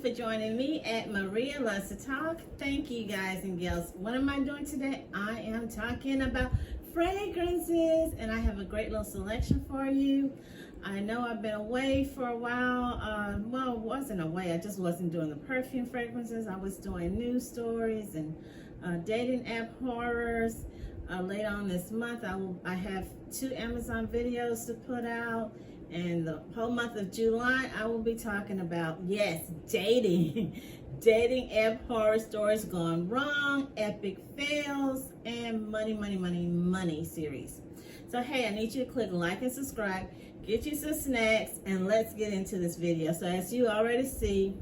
for joining me at Maria Loves to Talk. Thank you guys and gals. What am I doing today? I am talking about fragrances, and I have a great little selection for you. I know I've been away for a while. Well, wasn't away. I just wasn't doing the perfume fragrances. I was doing news stories and dating app horrors. Later on this month, I have 2 Amazon videos to put out. And the whole month of July, I will be talking about, yes, dating. Dating app horror stories gone wrong, epic fails, and money series. So, hey, I need you to click like and subscribe, get you some snacks, and let's get into this video. So, as you already see,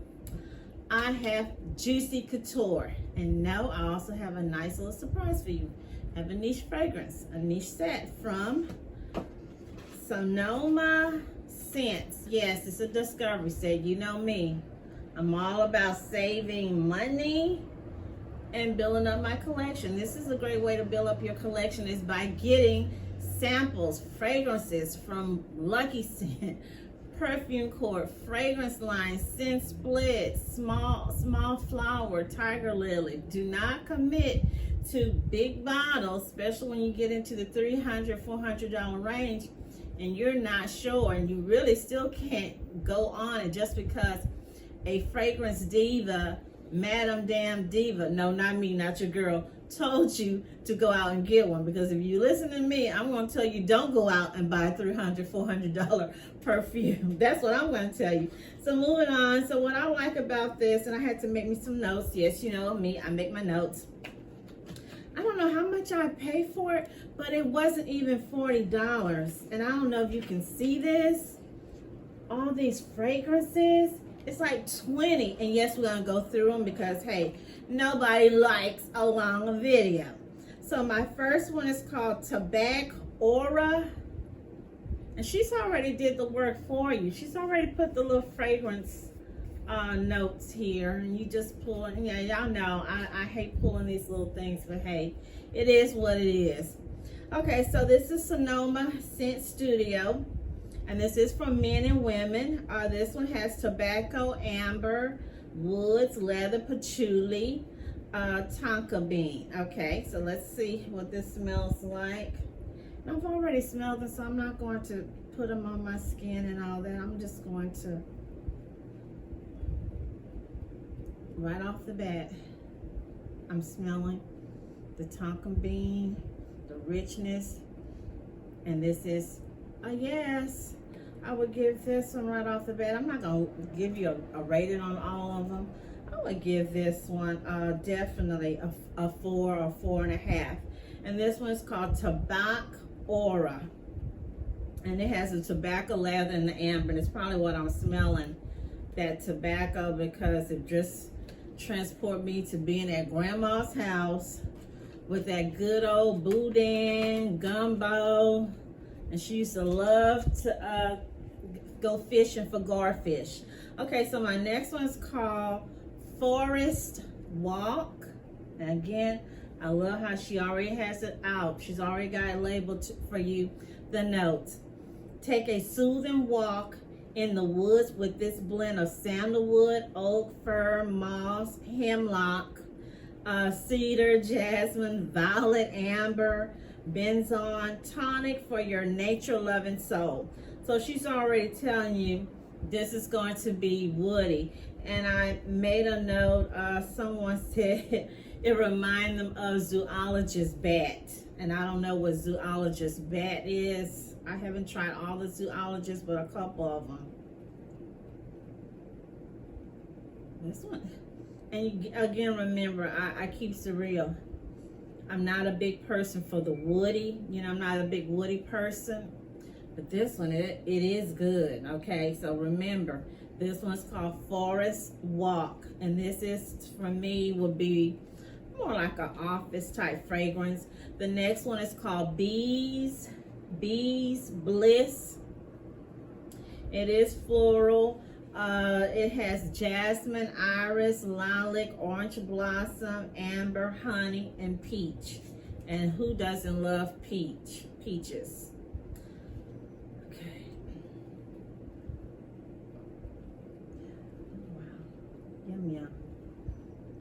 I have Juicy Couture. And no, I also have a nice little surprise for you. I have a niche fragrance, a niche set from Sonoma scents. Yes, it's a discovery set. You know me. I'm all about saving money and building up my collection. This is a great way to build up your collection, is by getting samples, fragrances from Lucky Scent, Perfume Court, Fragrance Line, Scent Split, Small Flower, Tiger Lily. Do not commit to big bottles, especially when you get into the $300, $400 range, and you're not sure, and you really still can't go on it just because a fragrance diva, Madam Damn Diva, no, not me, not your girl, told you to go out and get one. Because if you listen to me, I'm going to tell you, don't go out and buy $300, $400 perfume. That's what I'm going to tell you. So moving on. So what I like about this, and I had to make me some notes. Yes, you know me, I make my notes. I don't know how much I paid for it, but it wasn't even $40. And I don't know if you can see this. All these fragrances, it's like 20. And yes, we're going to go through them because, hey, nobody likes a long video. So my first one is called Tabac Aurea. And she's already did the work for you. She's already put the little fragrance notes here, and you just pull it. Yeah, y'all know I hate pulling these little things, but hey, it is what it is. Okay, so this is Sonoma Scent Studio, and this is for men and women. This one has tobacco, amber, woods, leather, patchouli, tonka bean. Okay, so let's see what this smells like. I've already smelled this, so I'm not going to put them on my skin and all that. I'm just going to, right off the bat, I'm smelling the tonka bean, the richness, and this is a yes. I would give this one right off the bat. I'm not going to give you a rating on all of them. I would give this one definitely a 4 or 4.5. And this one is called Tabac Aurea. And it has the tobacco, leather, and the amber. And it's probably what I'm smelling, that tobacco, because it just transport me to being at grandma's house with that good old boudin gumbo, and she used to love to go fishing for garfish. Okay, so my next one is called Forest Walk. And again, I love how she already has it out. She's already got it labeled for you, the notes. Take a soothing walk in the woods with this blend of sandalwood, oak, fir, moss, hemlock, cedar, jasmine, violet, amber, benzoin, tonic for your nature-loving soul. So she's already telling you this is going to be woody. And I made a note, someone said it reminds them of zoologist bat. And I don't know what zoologist bat is. I haven't tried all the zoologists, but a couple of them. This one. And you, again, remember, I keep it real. I'm not a big person for the woody. You know, I'm not a big woody person. But this one, it is good. Okay, so remember, this one's called Forest Walk. And this is, for me, would be more like an office type fragrance. The next one is called Bliss. It is floral. It has jasmine, iris, lilac, orange blossom, amber, honey, and peach. And who doesn't love peaches? Okay. Wow.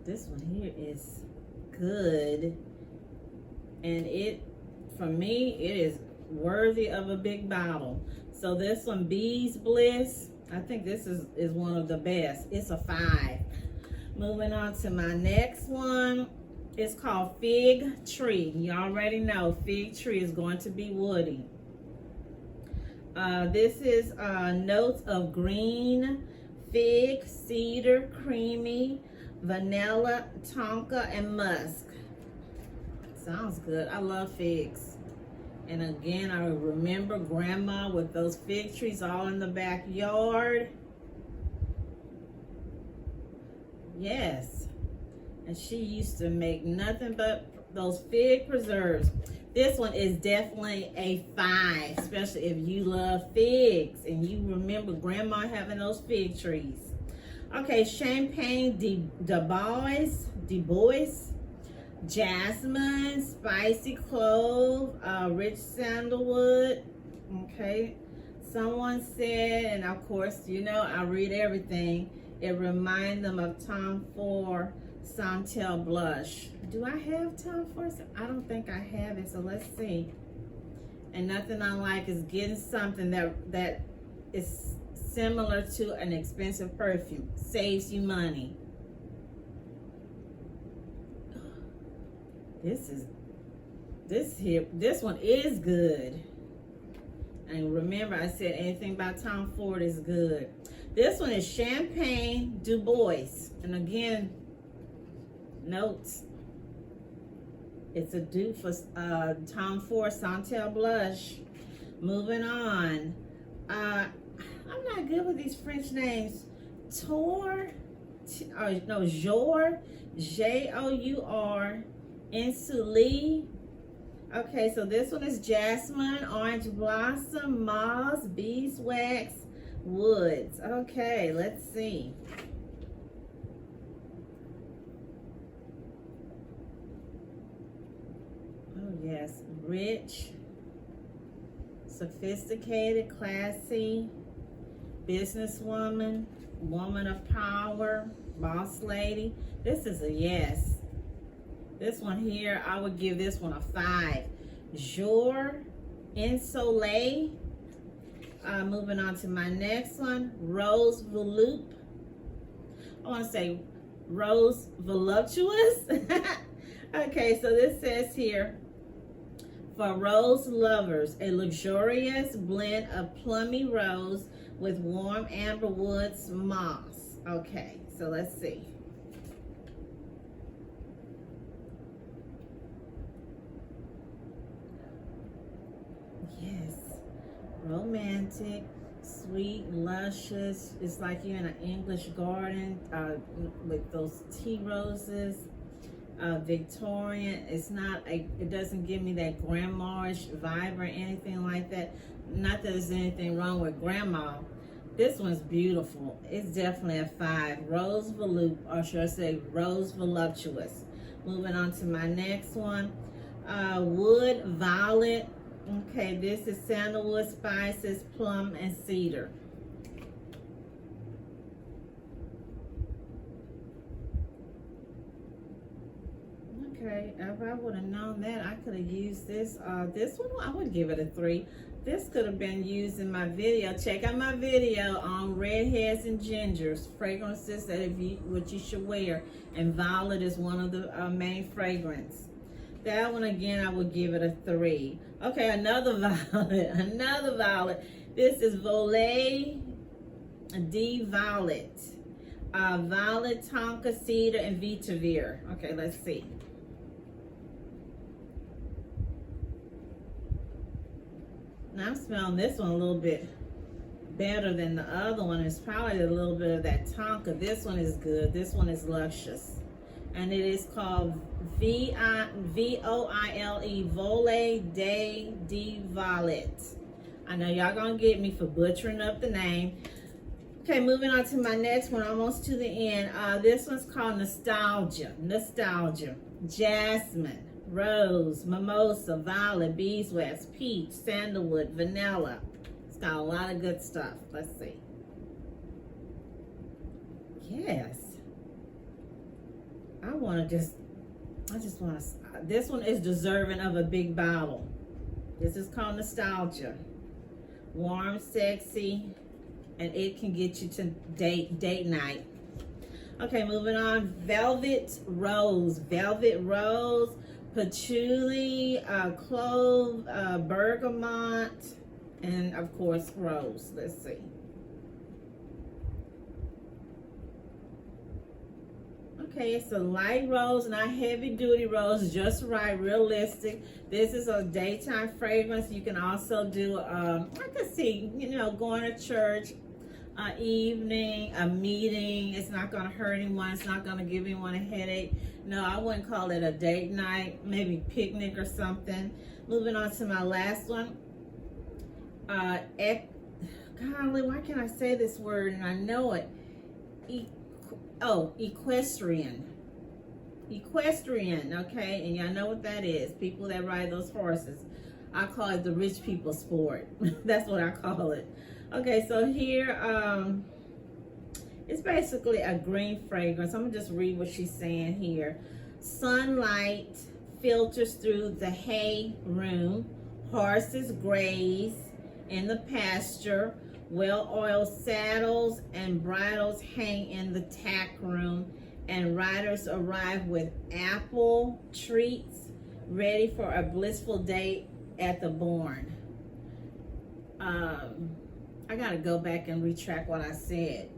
This one here is good. And it, for me, it is worthy of a big bottle. So this one, Bliss, I think this is one of the best. It's a 5. Moving on to my next one. It's called Fig Tree. You already know Fig Tree is going to be woody. This is notes of green, fig, cedar, creamy, vanilla, tonka, and musk. Sounds good. I love figs. And again, I remember grandma with those fig trees all in the backyard. Yes. And she used to make nothing but those fig preserves. This one is definitely a 5, especially if you love figs and you remember grandma having those fig trees. Okay, Champagne de Bois, jasmine, spicy clove, rich sandalwood. Okay, someone said, and of course, you know, I read everything. It reminds them of Tom Ford Santal blush. Do I have Tom Ford? I don't think I have it, so let's see. And nothing I like is getting something that is similar to an expensive perfume. Saves you money. This one is good. And remember, I said anything about Tom Ford is good. This one is Champagne du Bois. And again, notes. It's a dupe for Tom Ford Santal blush. Moving on. I'm not good with these French names. Jour Jour Ensoleille. Okay, so this one is jasmine, orange blossom, moss, beeswax, woods. Okay, let's see. Oh yes, rich, sophisticated, classy, businesswoman, woman of power, boss lady. This is a yes. This one here, I would give this one a 5. Jour Ensoleille. Moving on to my next one, Rose Volupte. I want to say Rose Voluptuous. Okay, so this says here, for rose lovers, a luxurious blend of plummy rose with warm amber woods moss. Okay, so let's see. Yes, romantic, sweet, luscious. It's like you're in an English garden with those tea roses. Victorian. It's not it doesn't give me that grandma-ish vibe or anything like that. Not that there's anything wrong with grandma. This one's beautiful. It's definitely a 5. Rose Volupte, or should I say Rose Voluptuous. Moving on to my next one. Wood Violet. Okay, this is sandalwood, spices, plum, and cedar. Okay, if I would have known that, I could have used this. This one, I would give it a 3. This could have been used in my video. Check out my video on redheads and gingers, fragrances that what you should wear. And violet is one of the main fragrance. That one again, I would give it a 3. Okay, another violet, another violet. This is Voile de Violette. Violet, tonka, cedar, and vetiver. Okay, let's see. Now I'm smelling this one a little bit better than the other one. It's probably a little bit of that tonka. This one is good. This one is luscious. And it is called Voile, Voile de Violette. I know y'all gonna get me for butchering up the name. Okay, moving on to my next one, almost to the end. This one's called Nostalgia. Nostalgia. Jasmine, rose, mimosa, violet, beeswax, peach, sandalwood, vanilla. It's got a lot of good stuff. Let's see. Yes. just want to, this one is deserving of a big bottle. This is called Nostalgia. Warm, sexy, and it can get you to date night. Okay, moving on. Velvet Rose, patchouli, clove, bergamot, and of course rose. Let's see. Okay, it's a light rose, not heavy duty rose, just right, realistic. This is a daytime fragrance. You can also do, I could see, you know, going to church, evening, a meeting. It's not going to hurt anyone. It's not going to give anyone a headache. No, I wouldn't call it a date night, maybe picnic or something. Moving on to my last one. Golly, why can't I say this word and I know it? Equestrian. Equestrian, okay? And y'all know what that is. People that ride those horses. I call it the rich people sport. That's what I call it. Okay, so here, it's basically a green fragrance. I'm gonna just read what she's saying here. Sunlight filters through the hay room. Horses graze in the pasture. Well-oiled saddles and bridles hang in the tack room, and riders arrive with apple treats ready for a blissful day at the barn. I gotta go back and retract what I said.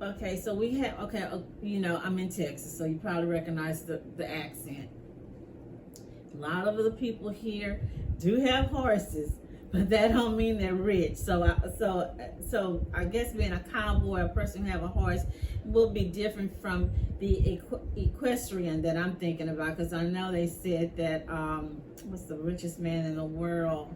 Okay, so we have, you know, I'm in Texas, so you probably recognize the accent. A lot of the people here do have horses, but that don't mean they're rich. So I guess being a cowboy, a person who have a horse, will be different from the equestrian that I'm thinking about, because I know they said that what's the richest man in the world?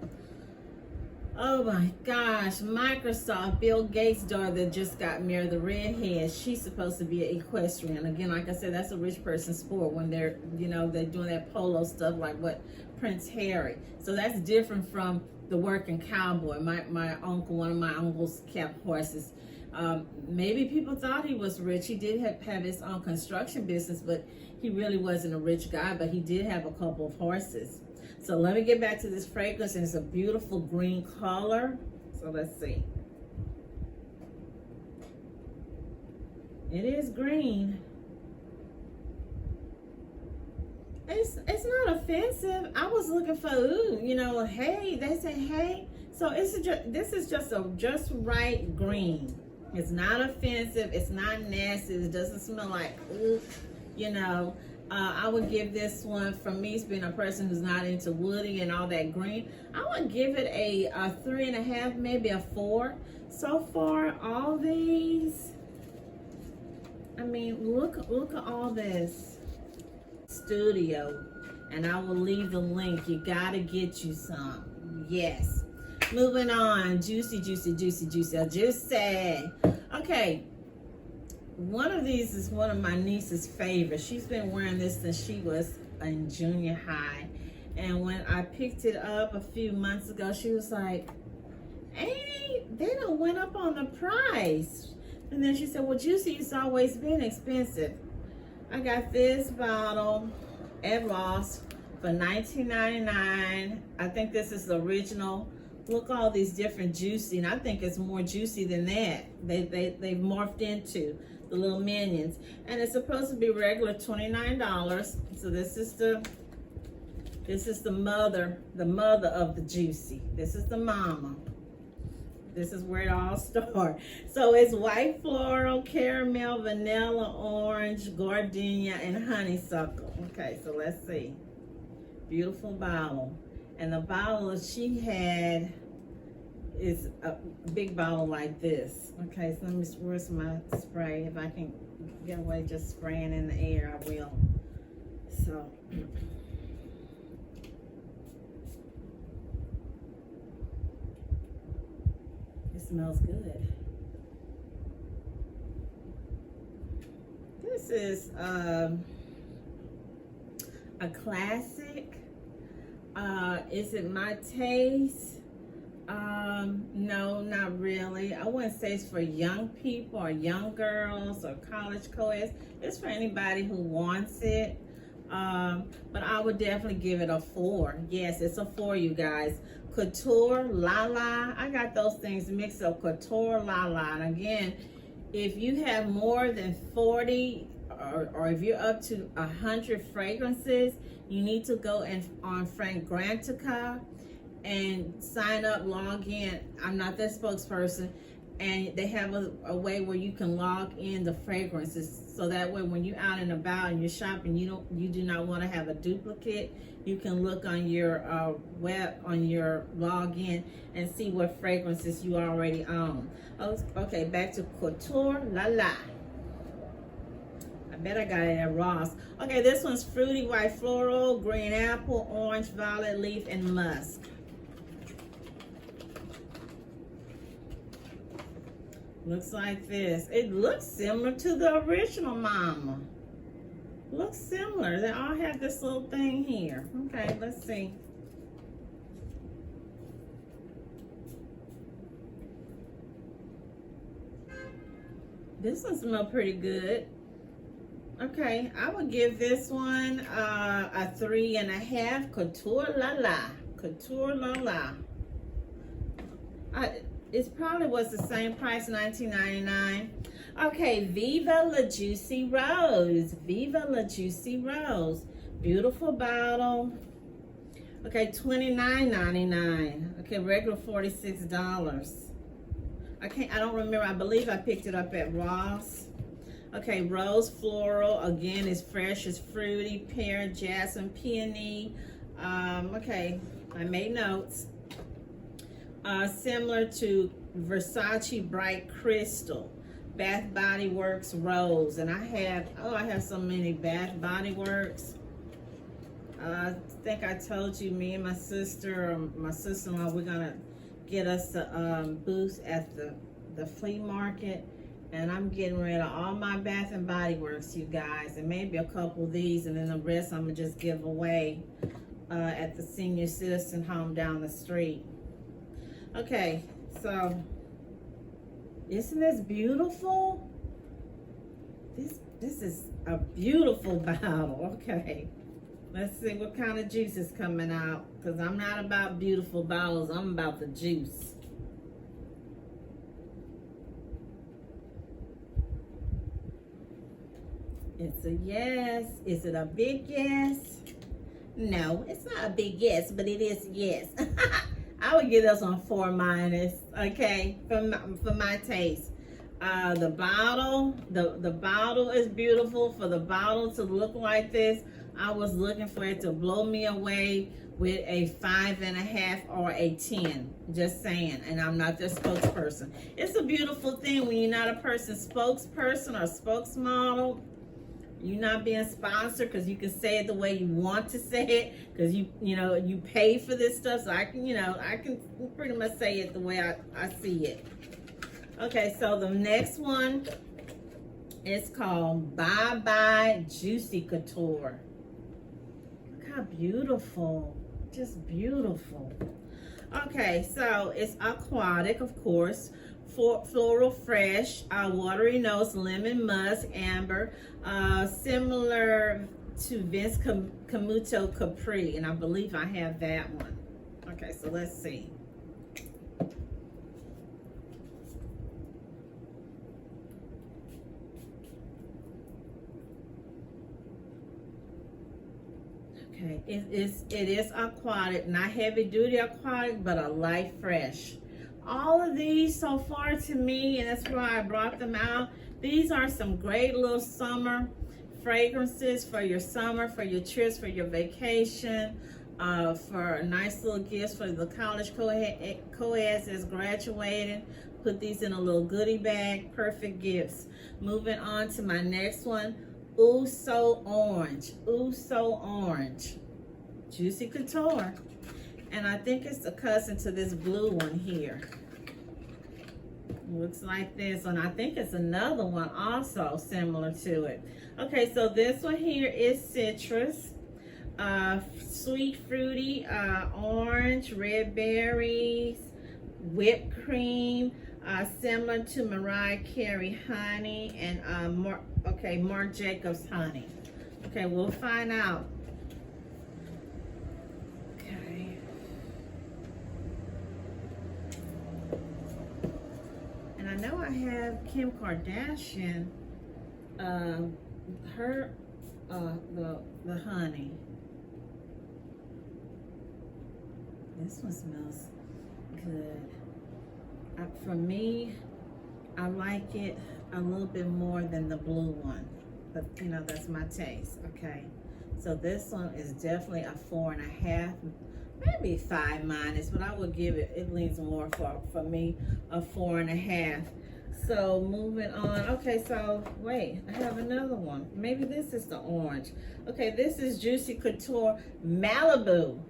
Oh my gosh, Microsoft, Bill Gates' daughter that just got married, the redhead, she's supposed to be an equestrian. Again, like I said, that's a rich person's sport when they're, you know, they're doing that polo stuff like what Prince Harry. So that's different from the working cowboy. My uncle, one of my uncles kept horses. Maybe people thought he was rich. He did have his own construction business, but he really wasn't a rich guy, but he did have a couple of horses. So let me get back to this fragrance, and it's a beautiful green color. So let's see. It is green. It's not offensive. I was looking for, ooh, you know, hey, they say hey. So this is just a just right green. It's not offensive. It's not nasty. It doesn't smell like, ooh, you know. I would give this one, from me being a person who's not into woody and all that green, I would give it a 3.5, maybe a 4. So far, all these, I mean, look at all this. Studio, and I will leave the link. You gotta get you some. Yes. Moving on. Juicy. I just said. Okay. One of these is one of my niece's favorites. She's been wearing this since she was in junior high. And when I picked it up a few months ago, she was like, "Hey, they done went up on the price." And then she said, "Well, Juicy, it's always been expensive." I got this bottle at Ross for $19.99. I think this is the original. Look, all these different juicy, and I think it's more juicy than that. They've morphed into the little minions, and it's supposed to be regular $29. So this is the mother of the juicy. This is the mama. This is where it all starts. So it's white floral, caramel, vanilla, orange, gardenia, and honeysuckle. Okay, so let's see. Beautiful bottle. And the bottle she had is a big bottle like this. Okay, so let me, where's my spray? If I can get away just spraying in the air, I will. So. It smells good. This is a classic. Is it my taste? No, not really. I wouldn't say it's for young people or young girls or college co-eds. It's for anybody who wants it. But I would definitely give it a 4. Yes, it's a 4, you guys. Couture, La La. I got those things mixed up. Couture, La La. And again, if you have more than 40 or if you're up to 100 fragrances, you need to go on Fragrantica and sign up, log in. I'm not their spokesperson, and they have a way where you can log in the fragrances, so that way when you're out and about and you're shopping, you do not want to have a duplicate. You can look on your on your login and see what fragrances you already own. Okay, back to Couture La La. I bet I got it at Ross. Okay, this one's fruity white floral, green apple, orange, violet leaf, and musk. Looks like this. It looks similar to the original Mama. Looks similar. They all have this little thing here. Okay, let's see. This one smells pretty good. Okay, I would give this one a 3.5. Couture La La. Couture La La. It probably was the same price, $19.99. Okay, Viva La Juicy Rose. Viva La Juicy Rose. Beautiful bottle. Okay, $29.99. Okay, regular $46. I don't remember. I believe I picked it up at Ross. Okay, rose floral. Again, it's fresh, it's fruity, pear, jasmine, peony. Okay, I made notes. Similar to Versace Bright Crystal, Bath Body Works Rose, and I have so many Bath Body Works. I think I told you, me and my sister-in-law, we're gonna get us a booth at the flea market, and I'm getting rid of all my Bath and Body Works, you guys, and maybe a couple of these, and then the rest I'm gonna just give away at the senior citizen home down the street. Okay, so isn't this beautiful? This is a beautiful bottle. Okay, let's see what kind of juice is coming out, because I'm not about beautiful bottles, I'm about the juice. It's a yes. Is it a big yes? No, it's not a big yes, but it is yes. I would give this one 4-, okay, for my taste. The bottle is beautiful. For the bottle to look like this, I was looking for it to blow me away with a 5.5 or a 10. Just saying, and I'm not their spokesperson. It's a beautiful thing when you're not a person's spokesperson or spokesmodel. You're not being sponsored, because you can say it the way you want to say it, because you pay for this stuff, so I can pretty much say it the way I see it. Okay, so the next one is called Bye Bye Juicy Couture. Look how beautiful, just beautiful. Okay, so it's aquatic, of course. Floral fresh, watery notes, lemon, musk, amber, similar to Vince Camuto Capri, and I believe I have that one. Okay, so let's see. Okay, it is aquatic, not heavy duty aquatic, but a light fresh. All of these so far to me, and that's why I brought them out, these are some great little summer fragrances for your summer, for your trips, for your vacation, for nice little gifts for the college co-eds that's graduating. Put these in a little goodie bag, perfect gifts. Moving on to my next one, Ooh So Orange. Ooh So Orange. Juicy Couture. And I think it's the cousin to this blue one here. Looks like this one. I think it's another one also similar to it. Okay, so this one here is citrus. Sweet fruity, orange, red berries, whipped cream, similar to Mariah Carey honey, and Marc Jacobs honey. Okay, we'll find out. Okay. And I know I have Kim Kardashian, the honey. This one smells good. For me, I like it a little bit more than the blue one, but you know, that's my taste. Okay, so this one is definitely a 4.5, maybe 5 minus, but I would give it leans more for me, a 4.5. So moving on. Okay, so wait, I have another one. Maybe this is the orange. Okay, this is Juicy Couture Malibu.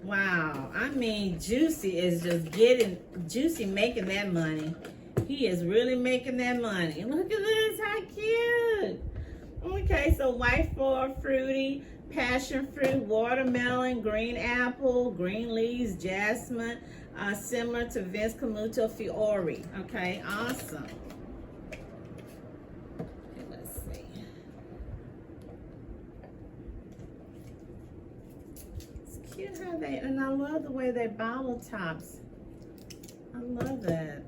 Wow, I mean, Juicy is just Juicy making that money. He is really making that money. Look at this, how cute. Okay, so white floral, fruity, passion fruit, watermelon, green apple, green leaves, jasmine, similar to Vince Camuto Fiore. Okay, awesome. Okay, let's see. It's cute how and I love the way they bottle tops. I love that.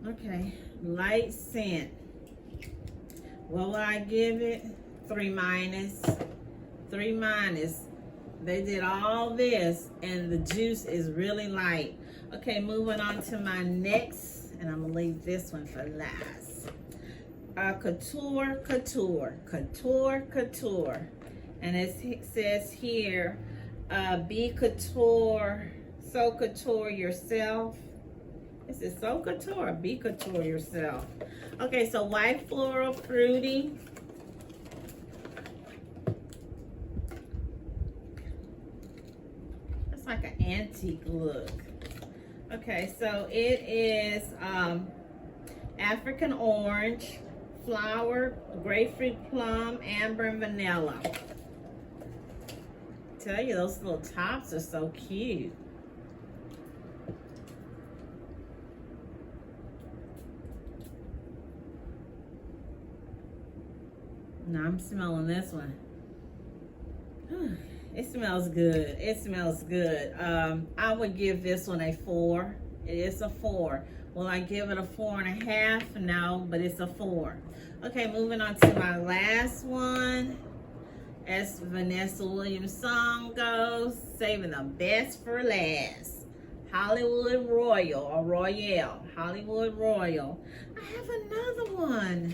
Okay, light scent. What will I give it? 3 minus. 3 minus. They did all this and the juice is really light. Okay, moving on to my next, and I'm gonna leave this one for last. Couture Couture. And it says here, be couture, so couture yourself. This is so couture, be couture yourself. Okay, so white floral, fruity. It's like an antique look. Okay, so it is African orange, flower, grapefruit, plum, amber, and vanilla. I tell you, those little tops are so cute. Now I'm smelling this one. It smells good. It smells good. I would give this one a 4. It is a 4. Will I give it a 4.5? No, but it's a 4. Okay, moving on to my last one. As Vanessa Williams' song goes, saving the best for last. Hollywood Royal, or Royale. Hollywood Royal. I have another one.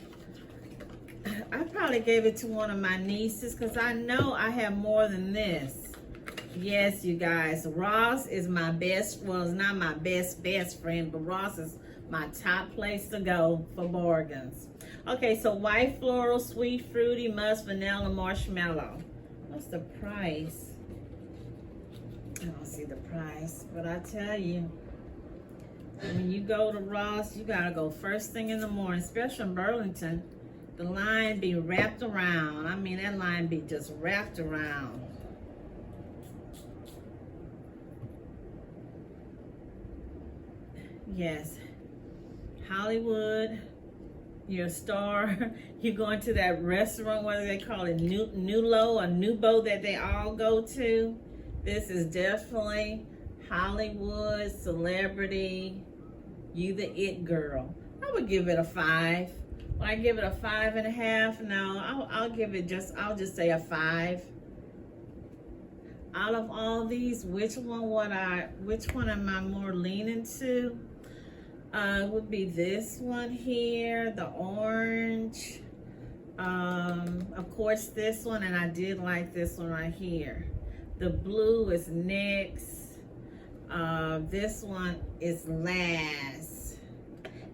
I probably gave it to one of my nieces because I know I have more than this. Yes, you guys, Ross is my best, well, it's not my best friend, but Ross is my top place to go for bargains. Okay, so white floral, sweet fruity, musk, vanilla, marshmallow. What's the price? I don't see the price, but I tell you, when you go to Ross, you gotta go first thing in the morning, especially in Burlington. The line be wrapped around. I mean, that line be just wrapped around. Yes. Hollywood, you're a star. You go into that restaurant, whether they call it Nulo or Nubo that they all go to. This is definitely Hollywood, celebrity, you the it girl. I would give it a 5. Will I give it a 5.5? No, I'll give it I'll just say a 5. Out of all these, which one am I more leaning to? Would be this one here, the orange. Of course this one, and I did like this one right here. The blue is next. This one is last.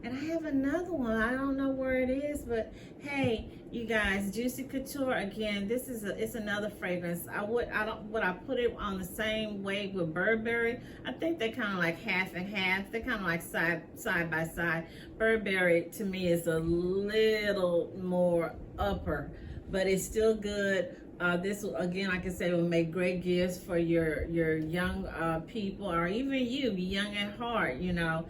And I have another one. I don't know where it is, but hey, You guys, Juicy Couture, again, this is it's another fragrance. Would I put it on the same way with Burberry? I think they're kind of like half and half. They're kind of like side by side. Burberry to me is a little more upper, but it's still good. This will, again, like I said, will make great gifts for your young people, or even you, young at heart, you know.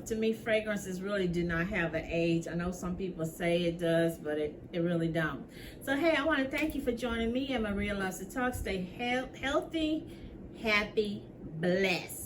To me, fragrances really do not have an age. I know some people say it does, but it really don't. So, hey, I want to thank you for joining me and Maria Loves to Talk. Stay healthy, happy, blessed.